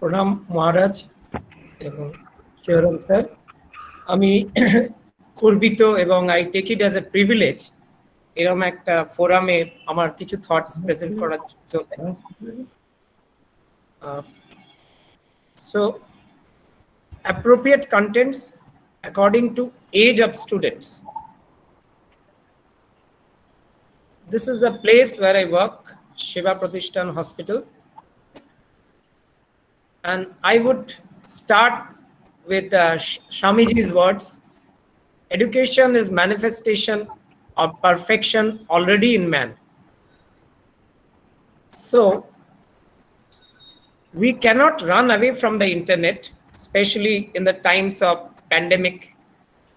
প্রণাম মহারাজ এবং শিবরাম স্যার, আমি গর্বিত এবং I take it as a privilege এরকম একটা ফোরামে আমার কিছু থটস প্রেজেন্ট করার জন্য। So appropriate contents according to age of students. This is a place where I work, Seva Pratisthan Hospital. And I would start with Swamiji's words. Education is manifestation of perfection already in man. So we cannot run away from the internet, especially in the times of pandemic.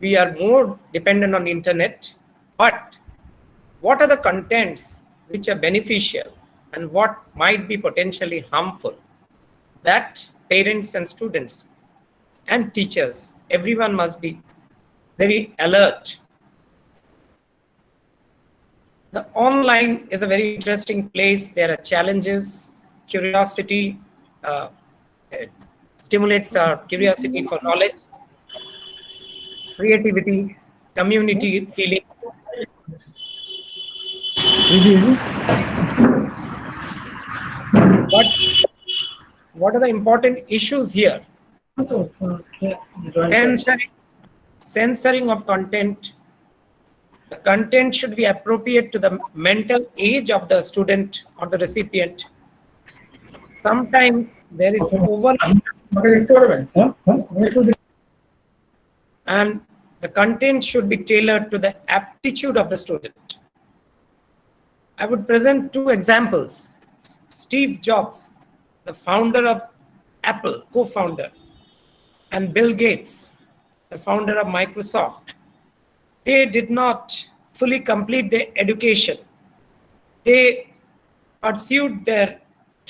We are more dependent on internet. But what are the contents which are beneficial and what might be potentially harmful? That parents and students and teachers, everyone must be very alert. The online is a very interesting place. There are challenges. Curiosity stimulates our curiosity for knowledge, creativity, community feeling. But what are the important issues here? Censoring of content. The content should be appropriate to the mental age of the student or the recipient. Sometimes there is and the content should be tailored to the aptitude of the student. I would present two examples. Steve Jobs, the founder of Apple, co-founder, and Bill Gates, the founder of Microsoft. They did not fully complete their education. They pursued their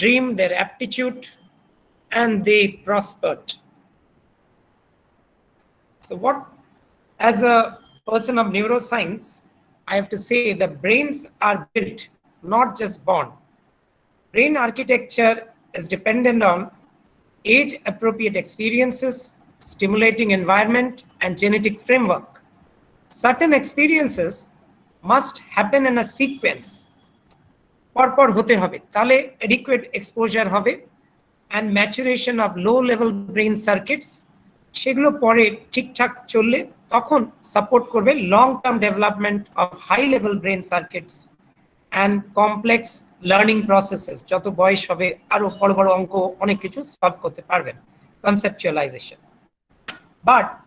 dream, their aptitude, and they prospered. So what, as a person of neuroscience, I have to say the brains are built, not just born. Brain architecture is dependent on age-appropriate experiences, stimulating environment, and genetic framework. Certain experiences must happen in a sequence. পরপর হতে হবে, তাহলে adequate exposure হবে and maturation of low-level brain circuits, সেগুলো পরে ঠিকঠাক চললে তখন সাপোর্ট করবে long-term development of high-level brain circuits and complex learning processes. যত বয়স হবে আরো বড় বড় অঙ্ক অনেক কিছু সলভ করতে পারবেন, conceptualization. But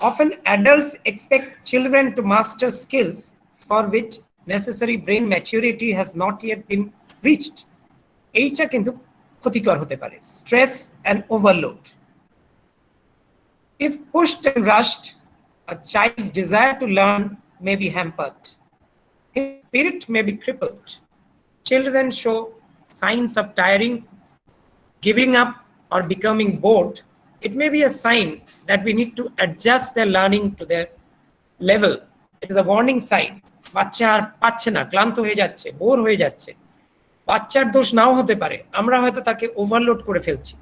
often adults expect children to master skills for which necessary brain maturity has not yet been reached. এইটা কিন্তু ক্ষতিকর হতে পারে, stress and overload. If pushed and rushed, a child's desire to learn may be hampered. His spirit may be crippled. Children show signs of tiring, giving up, or becoming bored. It may be a sign that we need to adjust their learning to their level. It is a warning sign. বাচ্চা আর পাচ্ছে না, ক্লান্ত হয়ে যাচ্ছে, bore হয়ে যাচ্ছে। বাচ্চার দোষ নাও হতে পারে, আমরা হয়তো তাকে ওভারলোড করে ফেলছি।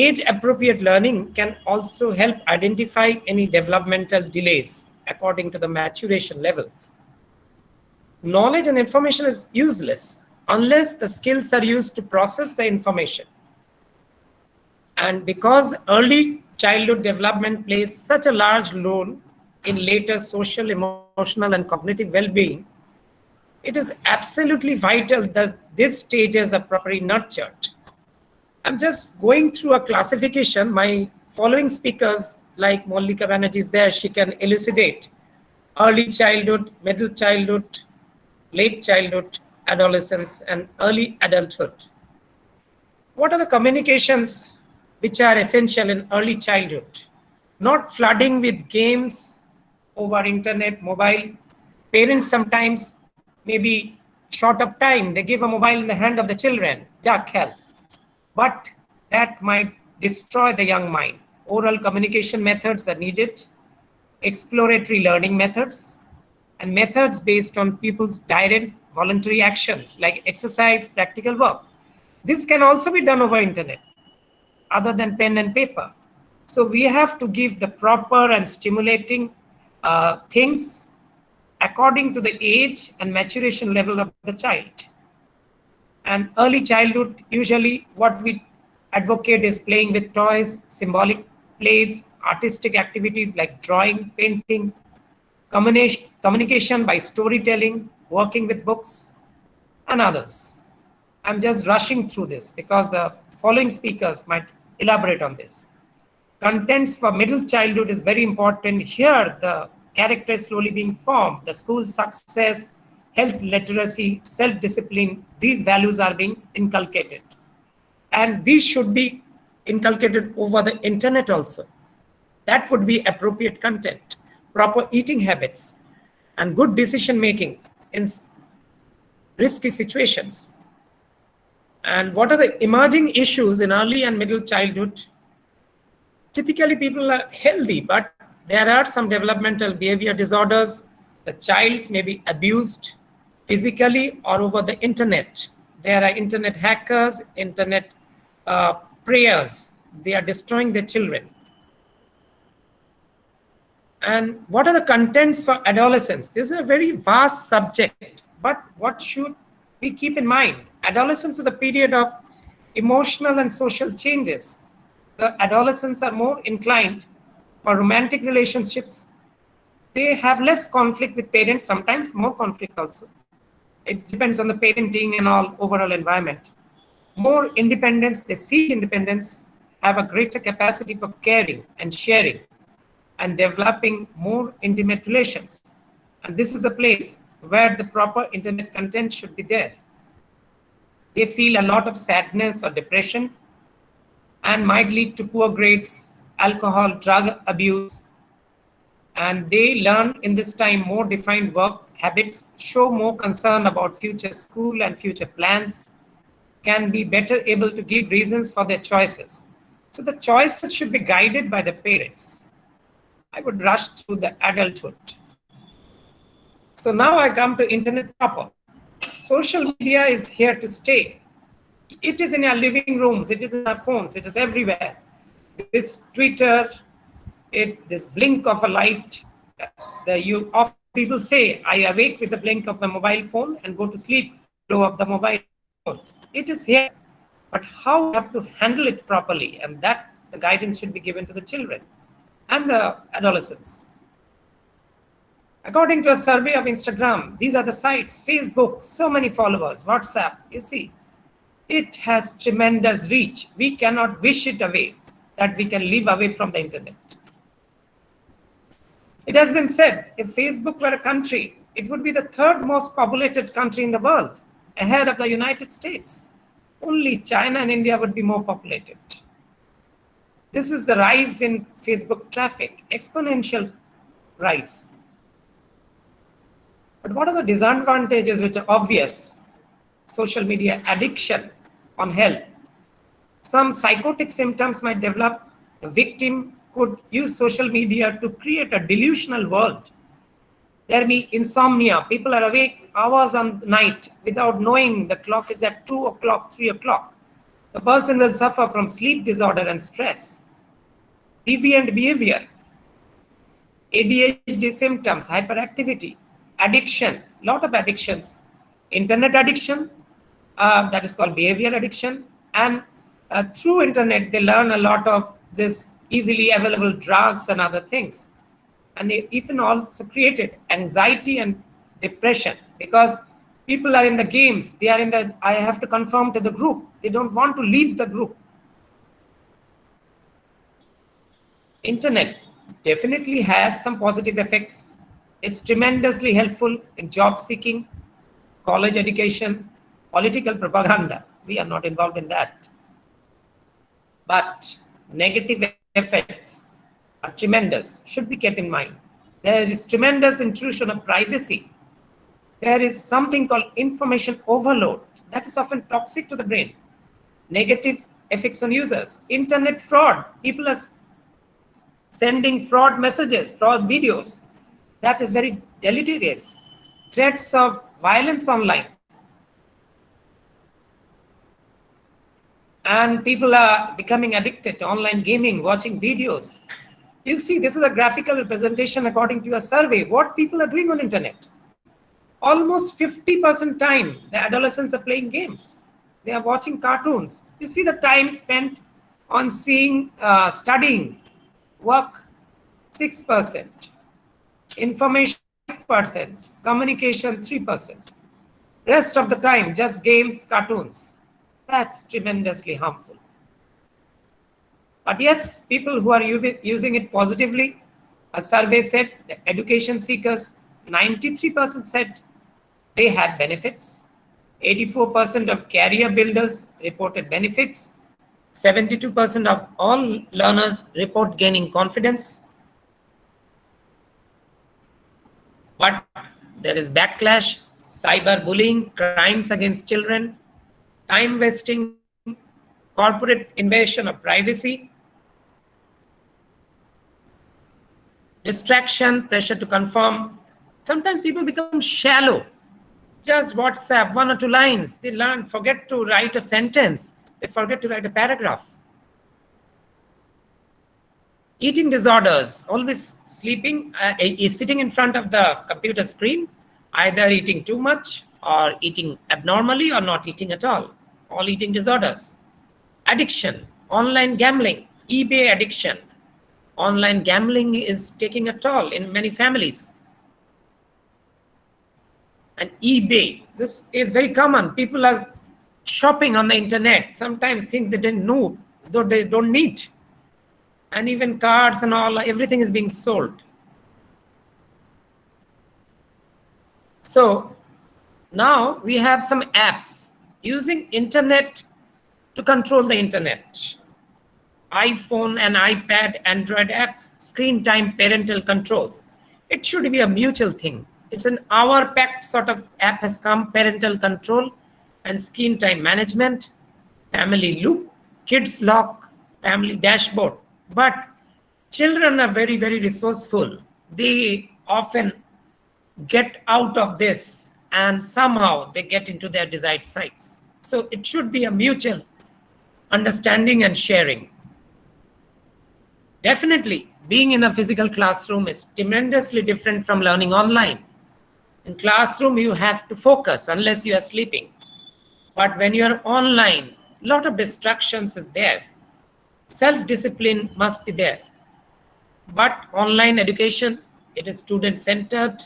Age appropriate learning can also help identify any developmental delays according to the maturation level. Knowledge and information is useless unless the skills are used to process the information. And because early childhood development plays such a large role in later social, emotional, and cognitive well-being, it is absolutely vital that these stages are properly nurtured. I'm just going through a classification. My following speakers, like Mallika Banerjee is there, she can elucidate early childhood, middle childhood, late childhood, adolescence, and early adulthood. What are the communications which are essential in early childhood? Not flooding with games over internet, mobile. Parents sometimes may be short of time. They give a mobile in the hand of the children. Ja khel. But that might destroy the young mind. Oral communication methods are needed, exploratory learning methods, and methods based on people's direct voluntary actions like exercise, practical work. This can also be done over internet. other than pen and paper. So we have to give the proper and stimulating things according to the age and maturation level of the child. And early childhood, usually what we advocate is playing with toys, symbolic plays, artistic activities like drawing, painting, communication by storytelling, working with books, and others. I'm just rushing through this because the following speakers might elaborate on this. Contents for middle childhood is very important. Here, the character is slowly being formed. The school success, health literacy, self-discipline, these values are being inculcated. And these should be inculcated over the internet also. That would be appropriate content, proper eating habits, and good decision making in risky situations. And what are the emerging issues in early and middle childhood? Typically, people are healthy, but there are some developmental behavior disorders. The child may be abused physically or over the internet. There are internet hackers, internet preyers. They are destroying their children. And what are the contents for adolescence? This is a very vast subject, but what should we keep in mind? Adolescence is a period of emotional and social changes. The adolescents are more inclined for romantic relationships. They have less conflict with parents, sometimes more conflict also. It depends on the parenting and all overall environment. More independence, they seek independence, have a greater capacity for caring and sharing and developing more intimate relations. And this is a place where the proper internet content should be there. They feel a lot of sadness or depression and might lead to poor grades, alcohol, drug abuse. And they learn in this time more defined work habits, show more concern about future school and future plans, can be better able to give reasons for their choices. So the choices should be guided by the parents. I would rush through the adulthood. So now I come to internet proper. Social media is here to stay. It is in our living rooms, it is in our phones, it is everywhere. This Twitter, this blink of a light, often people say, I awake with the blink of a mobile phone and go to sleep, blow up the mobile phone. It is here, but how we have to handle it properly, and that the guidance should be given to the children and the adolescents. According to a survey of Instagram, these are the sites, Facebook, so many followers, WhatsApp, you see, it has tremendous reach. We cannot wish it away, that we can live away from the internet. It has been said, if Facebook were a country, it would be the third most populated country in the world, ahead of the United States. Only China and India would be more populated. This is the rise in Facebook traffic, exponential rise. But what are the disadvantages which are obvious? Social media addiction on health. Some psychotic symptoms might develop. The victim could use social media to create a delusional world. There may be insomnia. People are awake hours on the night without knowing the clock is at 2 o'clock, 3 o'clock. The person will suffer from sleep disorder and stress. Deviant behavior, ADHD symptoms, hyperactivity, addiction, lot of addictions. Internet addiction, that is called behavior addiction. And through internet, they learn a lot of this easily available drugs and other things. And they even also created anxiety and depression because people are in the games. They are in the, I have to conform to the group. They don't want to leave the group. Internet definitely has some positive effects. It's tremendously helpful in job seeking, college education, political propaganda. We are not involved in that. But negative effects are tremendous, should be kept in mind. There is tremendous intrusion of privacy. There is something called information overload that is often toxic to the brain. Negative effects on users. Internet fraud. People are sending fraud messages, fraud videos. That is very deleterious. Threats of violence online. And people are becoming addicted to online gaming, watching videos. You see, this is a graphical representation according to a survey, what people are doing on internet. Almost 50% time, the adolescents are playing games. They are watching cartoons. You see the time spent on seeing, studying, work, 6%. Information, 5%. Communication, 3%. Rest of the time, just games, cartoons. That's tremendously harmful. But yes, people who are using it positively, a survey said the education seekers, 93% said they had benefits. 84% of career builders reported benefits. 72% of all learners report gaining confidence. But there is backlash, cyberbullying, crimes against children, time wasting, corporate invasion of privacy, distraction, pressure to conform. Sometimes people become shallow. Just WhatsApp, 1 or 2 lines. They forget to write a sentence. They forget to write a paragraph. Eating disorders, always sleeping, is sitting in front of the computer screen, either eating too much or eating abnormally or not eating at all eating disorders. Addiction, online gambling, eBay addiction. Online gambling is taking a toll in many families. And eBay, this is very common. People are shopping on the internet, sometimes things they didn't know, though they don't need. And even cards and all, everything is being sold. So now we have some apps using internet to control the internet. iPhone and iPad, Android apps, screen time, parental controls. It should be a mutual thing. It's an hour-packed sort of app has come, parental control and screen time management, family loop, kids lock, family dashboard. But children are very, very resourceful. They often get out of this and somehow they get into their desired sites. So it should be a mutual understanding and sharing. Definitely, being in a physical classroom is tremendously different from learning online. In classroom, you have to focus unless you are sleeping. But when you are online, a lot of distractions is there. Self-discipline must be there. But online education, it is student-centered.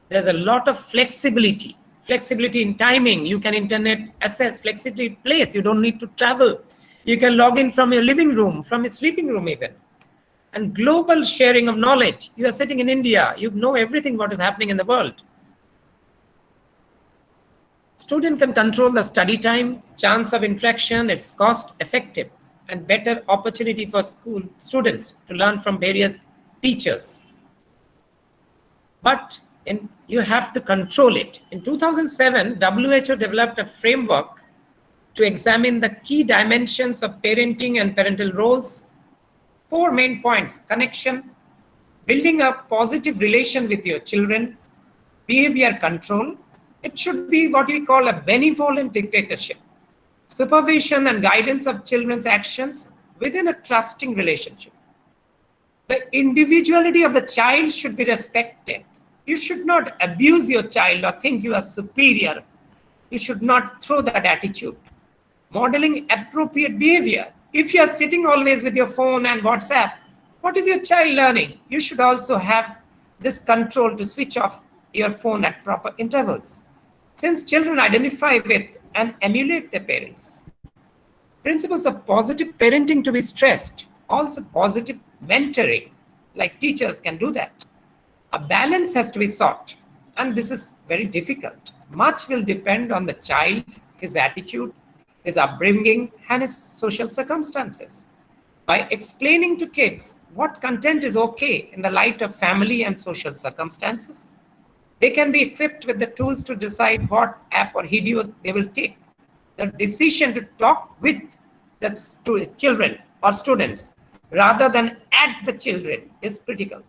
There's a lot of flexibility. Flexibility in timing. You can internet access, flexibility in place. You don't need to travel. You can log in from your living room, from your sleeping room even. And global sharing of knowledge. You are sitting in India. You know everything what is happening in the world. Student can control the study time, chance of inflection, it's cost effective, and better opportunity for school students to learn from various teachers. But you have to control it. In 2007, WHO developed a framework to examine the key dimensions of parenting and parental roles. 4 main points: connection, building a positive relation with your children, behavior control. It should be what we call a benevolent dictatorship, supervision and guidance of children's actions within a trusting relationship. The individuality of the child should be respected. You should not abuse your child or think you are superior. You should not throw that attitude. Modeling appropriate behavior. If you are sitting always with your phone and WhatsApp, what is your child learning? You should also have this control to switch off your phone at proper intervals, since children identify with and emulate their parents. Principles of positive parenting to be stressed. Also positive mentoring, like teachers can do that. A balance has to be sought, and this is very difficult. Much will depend on the child, his attitude, his upbringing, and his social circumstances. By explaining to kids what content is okay in the light of family and social circumstances, they can be equipped with the tools to decide what app or video they will take. The decision to talk with the children or students rather than at the children is critical.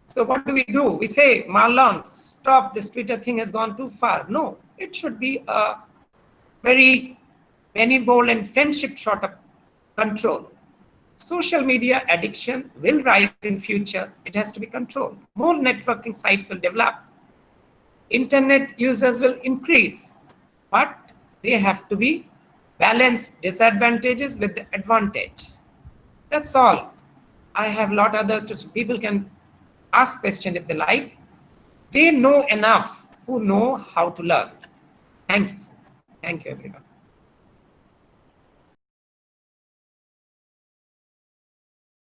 So what do? We say, Marlon, stop, this Twitter thing has gone too far. No, it should be a very benevolent and friendship short of control. Social media addiction will rise in future. It has to be controlled. More networking sites will develop. Internet users will increase, but they have to be balanced disadvantages with the advantage. That's all. I have a lot others to people can ask questions if they like. They know enough who know how to learn. Thank you. Thank you, everyone.